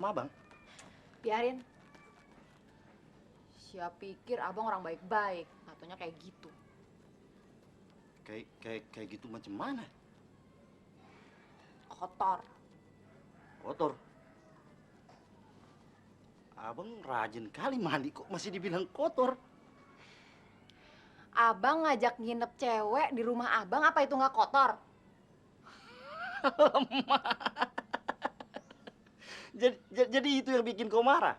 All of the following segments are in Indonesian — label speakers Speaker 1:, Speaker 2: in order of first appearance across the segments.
Speaker 1: sama abang.
Speaker 2: Biarin. Siapa pikir abang orang baik-baik, katanya kayak gitu.
Speaker 1: Kayak gitu macam mana?
Speaker 2: Kotor.
Speaker 1: Kotor. Abang rajin kali mandi, kok masih dibilang kotor?
Speaker 2: Abang ngajak nginep cewek di rumah abang, apa itu nggak kotor?
Speaker 1: jadi itu yang bikin kau marah?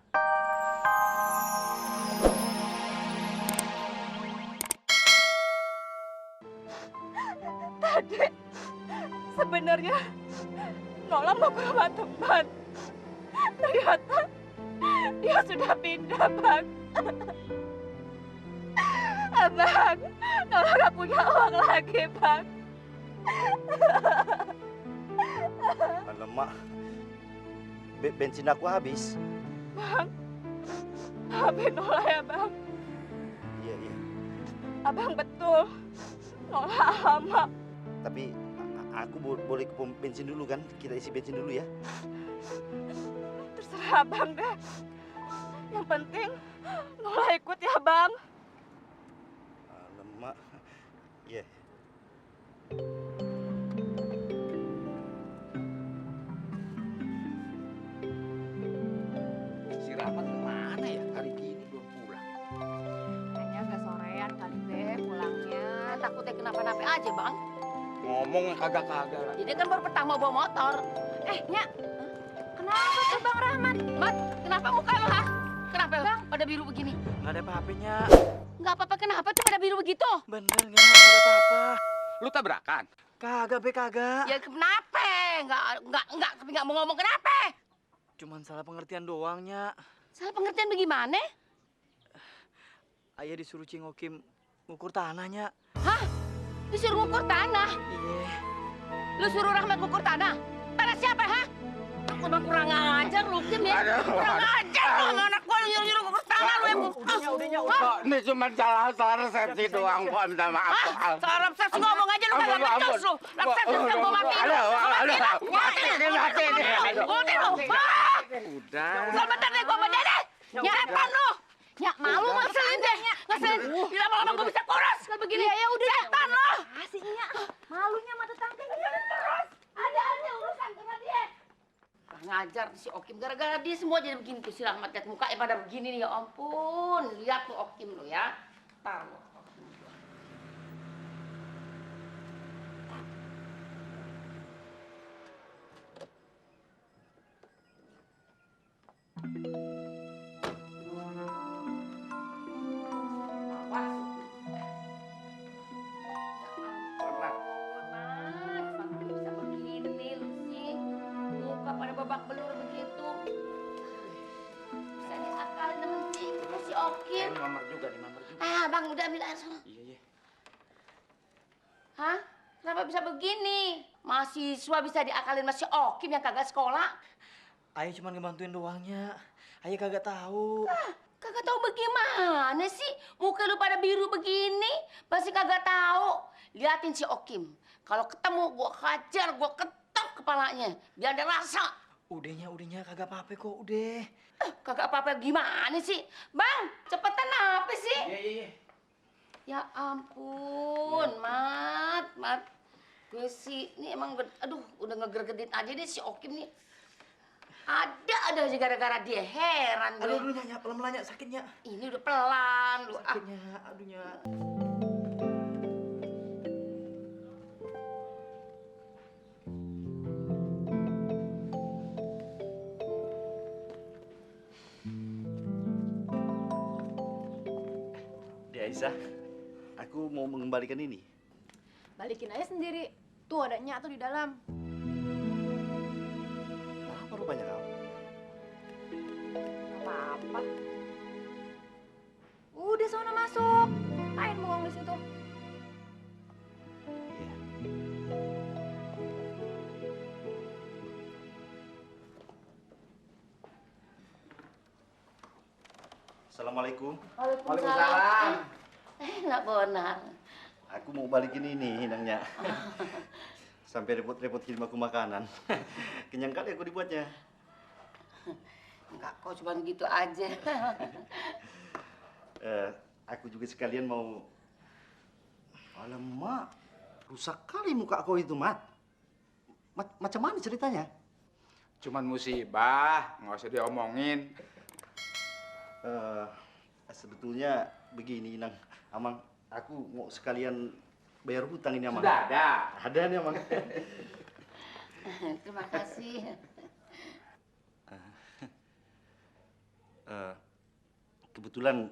Speaker 2: Tadi sebenarnya Nola mau ke rumah teman. Ternyata dia sudah pindah, Bang. Abang, Nola gak punya uang lagi, Bang.
Speaker 1: Alamak, bensin aku habis.
Speaker 2: Bang, maafin Nola ya, Bang.
Speaker 1: Iya.
Speaker 2: Abang betul, Nola alamak.
Speaker 1: Tapi aku boleh ke pom bensin dulu kan? Kita isi bensin dulu ya.
Speaker 2: Terserah Abang deh. Yang penting Nola ikut ya, Bang.
Speaker 1: Alamak, iya.
Speaker 3: Si Rahmat kemana ya? Hari gini belum pulang.
Speaker 2: Kayaknya agak sorean kali, Be, pulangnya. Takutnya kenapa-napa aja, Bang.
Speaker 3: Ngomong kagak-kagak lah.
Speaker 2: Jadi kan baru pertama bawa motor. Nyak, kenapa sih Bang Rahmat? Mat, kenapa muka lo, ha? Kenapa, Bang? Pada biru begini?
Speaker 4: Nggak ada apa-apanya.
Speaker 2: Nggak apa-apa, kenapa tuh pada biru begitu?
Speaker 4: Bener nggak ada apa-apa.
Speaker 3: Lu tabrakan?
Speaker 4: Kagak, Be, kagak.
Speaker 2: Ya kenapa? Nggak mau ngomong kenapa?
Speaker 4: Cuman salah pengertian doang, Nya.
Speaker 2: Salah pengertian bagaimana?
Speaker 4: Ayah disuruh Cingokim ngukur tanahnya.
Speaker 2: Hah? Disuruh ngukur tanah?
Speaker 4: Iya.
Speaker 2: Lu suruh Rahmat ngukur tanah? Tanah siapa, ha? Aku mah kurang ajar lu, Kim, ya. Kurang ajar lu sama anak gua, lu nyuruh ngukur tanah lu yang
Speaker 4: Udahnya.
Speaker 3: Kok ini cuma salah resepsi doang kok, minta maaf.
Speaker 2: Hah? Salah resepsi ngomong aja lu kagak becus lu. Resepsi yang gua matiin lu.
Speaker 3: Mati nih.
Speaker 2: Mati lu.
Speaker 3: Udah.
Speaker 2: Sebentar deh gua sama Dede. Setan lu. Nyak, malu ngeselin deh. Ngeselin. Lama-lama gua bisa kurus kayak begini. Ya udah. Setan lu. Asik, Nyak. Malunya mata tangkeng terus. Ada aja urusan sama dia. Ngajar si Okim, gara-gara dia semua jadi begini tuh si Rahmat, lihat mukanya pada begini nih, ya ampun. Lihat tuh Okim lo ya. Ntar lo. Babak belur begitu. Bisa diakalin temen si Okim.
Speaker 3: Mamar juga nih, mamar juga.
Speaker 2: Bang, udah ambil air sana.
Speaker 3: Iya.
Speaker 2: Hah? Kenapa bisa begini? Mahasiswa bisa diakalin sama si Okim yang kagak sekolah?
Speaker 4: Ayah cuma ngebantuin doangnya. Ayah kagak tahu.
Speaker 2: Kagak tahu bagaimana sih? Muka lu pada biru begini, masih kagak tahu. Liatin si Okim. Kalau ketemu gua hajar, gua ketok kepalanya biar ada rasa.
Speaker 4: Udahnya, kagak apa-apa kok, udah.
Speaker 2: Kagak apa-apa gimana sih? Bang, cepetan apa sih?
Speaker 3: Iya.
Speaker 2: Ya ampun, Mat. Gue sih, ini emang, aduh, udah ngegergedit aja deh si Okim nih. Ada aja gara-gara dia, heran gue.
Speaker 4: Aduh, Nya, pelan-pelan, Nya, sakitnya.
Speaker 2: Ini udah pelan, lu.
Speaker 4: Sakitnya, aduh, Nya.
Speaker 1: Aisyah, aku mau mengembalikan ini.
Speaker 2: Balikin aja sendiri. Tuh ada Nyak tuh di dalam.
Speaker 1: Apa rupanya kau?
Speaker 2: Apa-apa. Udah sono masuk. Main mau di situ.
Speaker 1: Iya. Assalamualaikum.
Speaker 2: Waalaikumsalam. Nggak benar.
Speaker 1: Aku mau balikin ini hidangnya. Sampai repot-repot kirim aku makanan. Kenyang kali aku dibuatnya.
Speaker 2: Enggak kok, cuma gitu aja.
Speaker 1: Aku juga sekalian mau... Alamak, rusak kali muka kau itu, Mat. Macam mana ceritanya?
Speaker 3: Cuman musibah, nggak usah diomongin.
Speaker 1: Sebetulnya begini, Nang. Amang, aku mau sekalian bayar hutang ini, Amang.
Speaker 3: Sudah ada.
Speaker 1: Ada nih, Amang.
Speaker 2: Terima kasih.
Speaker 1: Kebetulan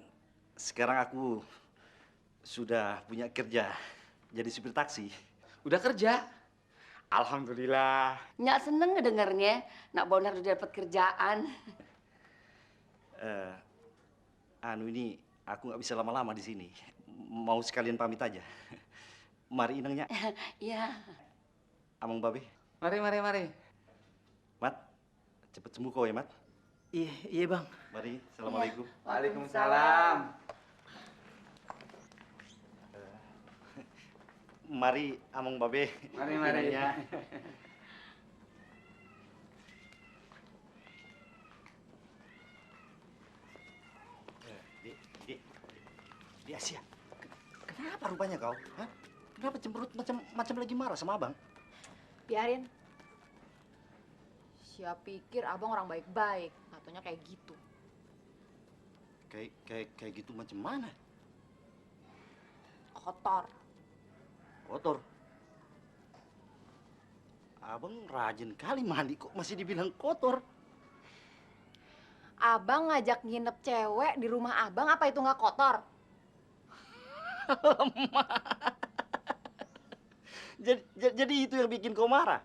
Speaker 1: sekarang aku sudah punya kerja jadi supir taksi.
Speaker 3: Udah kerja? Alhamdulillah.
Speaker 2: Nyak seneng ngedengernya, nak Bonar udah dapat kerjaan.
Speaker 1: Ini aku nggak bisa lama-lama di sini. Mau sekalian pamit aja. Mari Inangnya.
Speaker 2: Iya.
Speaker 1: Amang Babe.
Speaker 3: Mari.
Speaker 1: Mat, cepet sembuh kau ya, Mat.
Speaker 4: Iya bang.
Speaker 1: Mari, assalamualaikum.
Speaker 3: Waalaikumsalam.
Speaker 1: Mari, Amang Babe.
Speaker 3: Mari.
Speaker 1: Inangnya. Di Asia. Kenapa rupanya kau? Hah? Kenapa cemberut macam lagi marah sama abang?
Speaker 5: Biarin. Siapa pikir abang orang baik-baik, katanya kayak gitu.
Speaker 1: Kayak gitu macam mana?
Speaker 5: Kotor.
Speaker 1: Kotor. Abang rajin kali mandi kok masih dibilang kotor.
Speaker 5: Abang ngajak nginep cewek di rumah abang, apa itu nggak kotor?
Speaker 1: Jadi itu yang bikin kau marah.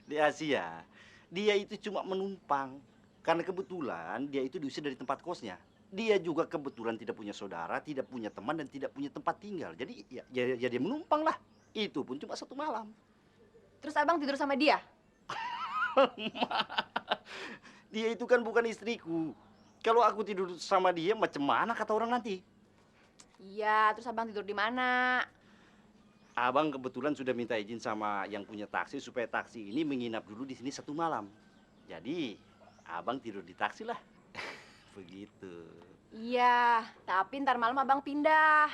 Speaker 1: Di Asia, dia itu cuma menumpang. Karena kebetulan dia itu diusir dari tempat kosnya. Dia juga kebetulan tidak punya saudara, tidak punya teman, dan tidak punya tempat tinggal. Jadi ya dia menumpang lah. Itu pun cuma 1 malam.
Speaker 5: Terus abang tidur sama dia?
Speaker 1: Dia itu kan bukan istriku. Kalau aku tidur sama dia, macam mana kata orang nanti?
Speaker 5: Iya, terus abang tidur di mana?
Speaker 1: Abang kebetulan sudah minta izin sama yang punya taksi supaya taksi ini menginap dulu di sini 1 malam. Jadi, abang tidur di taksi lah. Begitu.
Speaker 5: Iya, tapi ntar malam abang pindah.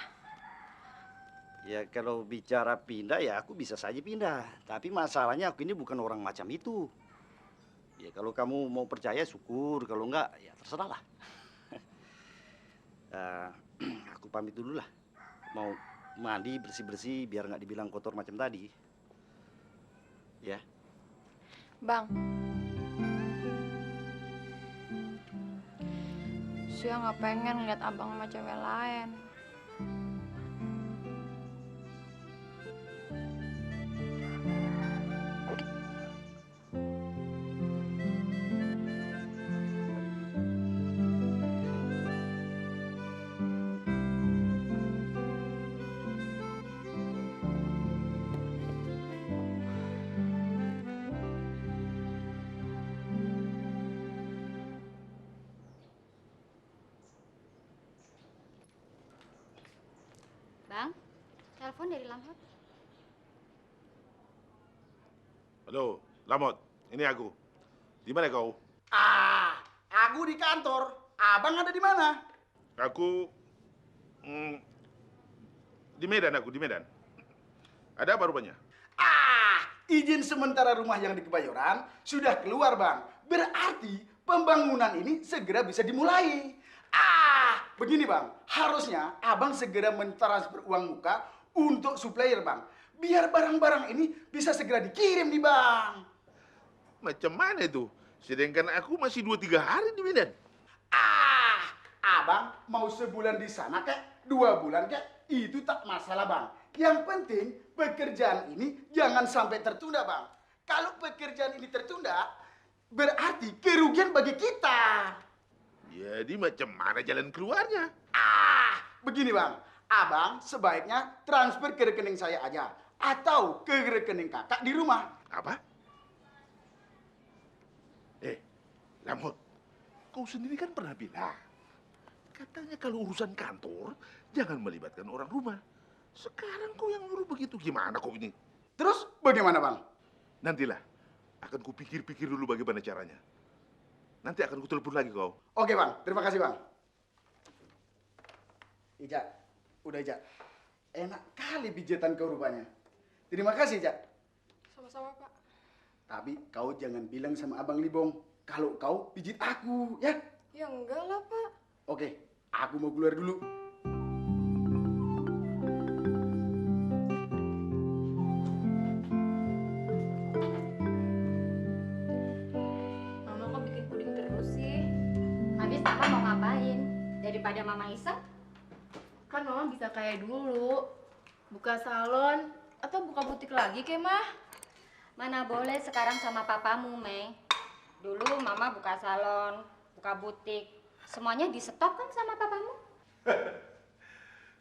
Speaker 1: Ya kalau bicara pindah ya aku bisa saja pindah. Tapi masalahnya aku ini bukan orang macam itu. Ya kalau kamu mau percaya syukur, kalau enggak ya terserah lah. Aku pamit dulu lah. Mau mandi bersih-bersih biar nggak dibilang kotor macam tadi. Ya.
Speaker 5: Bang. Sia nggak pengen ngeliat abang sama cewek lain.
Speaker 6: Bang, telepon dari Lamhot.
Speaker 7: Halo, Lamot, ini aku. Di mana kau?
Speaker 3: Aku di kantor. Abang ada di mana?
Speaker 7: Aku di Medan, aku di Medan. Ada apa rupanya?
Speaker 3: Izin sementara rumah yang di Kebayoran sudah keluar, Bang. Berarti pembangunan ini segera bisa dimulai. Begini, Bang. Harusnya Abang segera mentransfer uang muka untuk supplier, Bang. Biar barang-barang ini bisa segera dikirim nih, Bang.
Speaker 7: Macam mana itu? Sedangkan aku masih 2-3 hari di Medan.
Speaker 3: Abang mau sebulan di sana kek, 2 bulan kek, itu tak masalah, Bang. Yang penting pekerjaan ini jangan sampai tertunda, Bang. Kalau pekerjaan ini tertunda, berarti kerugian bagi kita.
Speaker 7: Jadi macam mana jalan keluarnya?
Speaker 3: Begini, Bang. Abang sebaiknya transfer ke rekening saya aja. Atau ke rekening kakak di rumah.
Speaker 7: Apa? Lamot, kau sendiri kan pernah bilang. Katanya kalau urusan kantor, jangan melibatkan orang rumah. Sekarang kau yang nyuruh begitu, gimana kau ini?
Speaker 3: Terus bagaimana, Bang?
Speaker 7: Nantilah, akan kupikir-pikir dulu bagaimana caranya. Nanti akan kutelepon lagi kau.
Speaker 3: Oke bang, terima kasih bang. Ija, udah Ija. Enak kali pijitan kau rupanya. Terima kasih Ija.
Speaker 2: Sama-sama, Pak.
Speaker 3: Tapi kau jangan bilang sama Abang Libong kalau kau pijit aku, ya?
Speaker 2: Ya enggak lah, Pak.
Speaker 3: Oke, aku mau keluar dulu.
Speaker 2: Mama kok bikin puding terus sih?
Speaker 6: Habis Mama mau ngapain? Daripada Mama iseng?
Speaker 2: Kan Mama bisa kayak dulu. Buka salon atau buka butik lagi kayak Mah.
Speaker 6: Mana boleh sekarang sama papamu, Mei. Dulu Mama buka salon, buka butik. Semuanya di stop kan sama papamu?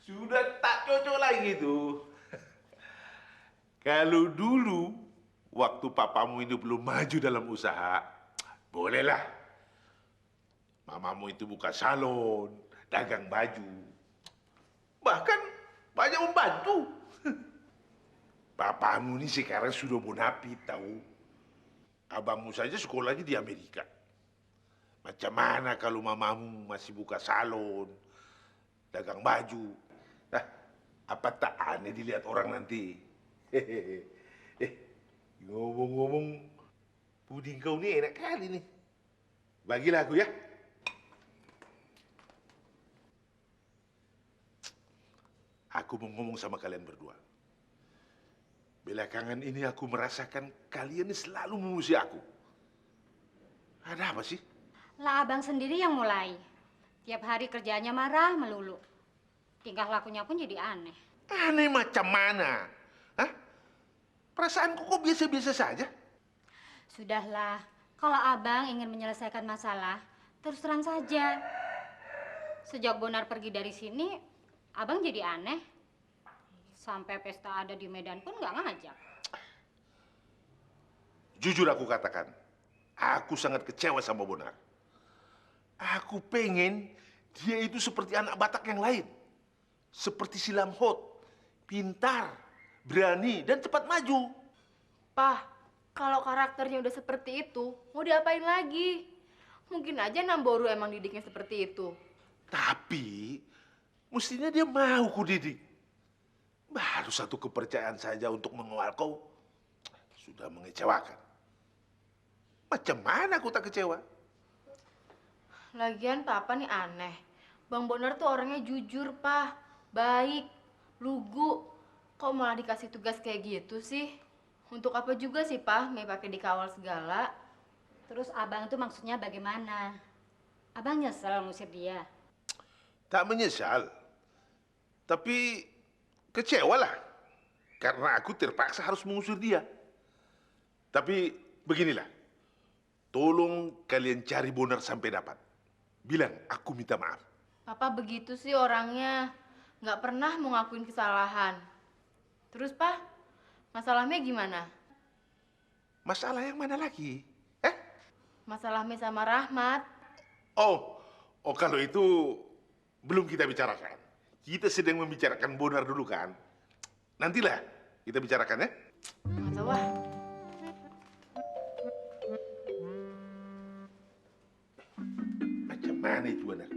Speaker 7: Sudah tak cocok lagi itu. Kalau dulu, waktu papamu ini belum maju dalam usaha, bolehlah. Mamamu itu buka salon, dagang baju. Bahkan banyak membantu. Papamu ini sekarang sudah munafik tahu. Abangmu saja sekolahnya di Amerika. Macam mana kalau mamamu masih buka salon, dagang baju? Nah, apa tak aneh dilihat orang nanti? Ngomong-ngomong, puding kau ini enak kali nih. Bagilah aku ya. Aku mau ngomong sama kalian berdua. Belakangan ini aku merasakan kalian ini selalu memusuhi aku. Ada apa sih?
Speaker 6: Lah abang sendiri yang mulai. Tiap hari kerjanya marah melulu. Tingkah lakunya pun jadi aneh.
Speaker 7: Aneh macam mana? Hah? Perasaanku kok biasa-biasa saja?
Speaker 6: Sudahlah, kalau abang ingin menyelesaikan masalah, terus terang saja. Sejak Bonar pergi dari sini, abang jadi aneh. Sampai pesta ada di Medan pun nggak ngajak.
Speaker 7: Jujur aku katakan, aku sangat kecewa sama Bonar. Aku pengen dia itu seperti anak Batak yang lain. Seperti si Lamhot, pintar, berani, dan cepat maju.
Speaker 2: Pak, kalau karakternya udah seperti itu, mau diapain lagi? Mungkin aja Namboru emang didiknya seperti itu.
Speaker 7: Tapi, mestinya dia mau kudidik. Baru satu kepercayaan saja untuk mengawal kau, sudah mengecewakan. Macam mana aku tak kecewa?
Speaker 2: Lagian Papa nih aneh. Bang Bonar tuh orangnya jujur, Pak. Baik, lugu. Kok malah dikasih tugas kayak gitu sih? Untuk apa juga sih, Pak, Mei pakai dikawal segala?
Speaker 6: Terus abang itu maksudnya bagaimana? Abang nyesel ngusir dia?
Speaker 7: Tak menyesal. Tapi kecewalah. Karena aku terpaksa harus mengusir dia. Tapi beginilah. Tolong kalian cari Bonar sampai dapat. Bilang aku minta maaf.
Speaker 2: Papa begitu sih orangnya. Nggak pernah mau ngakuin kesalahan. Terus, Pak, masalahnya gimana?
Speaker 7: Masalah yang mana lagi?
Speaker 2: Masalah Mei sama Rahmat.
Speaker 7: Oh kalau itu belum kita bicarakan. Kita sedang membicarakan Bonar dulu kan. Nantilah kita bicarakan ya.
Speaker 2: Nggak tahu ah.
Speaker 7: Macam mana itu Bonar?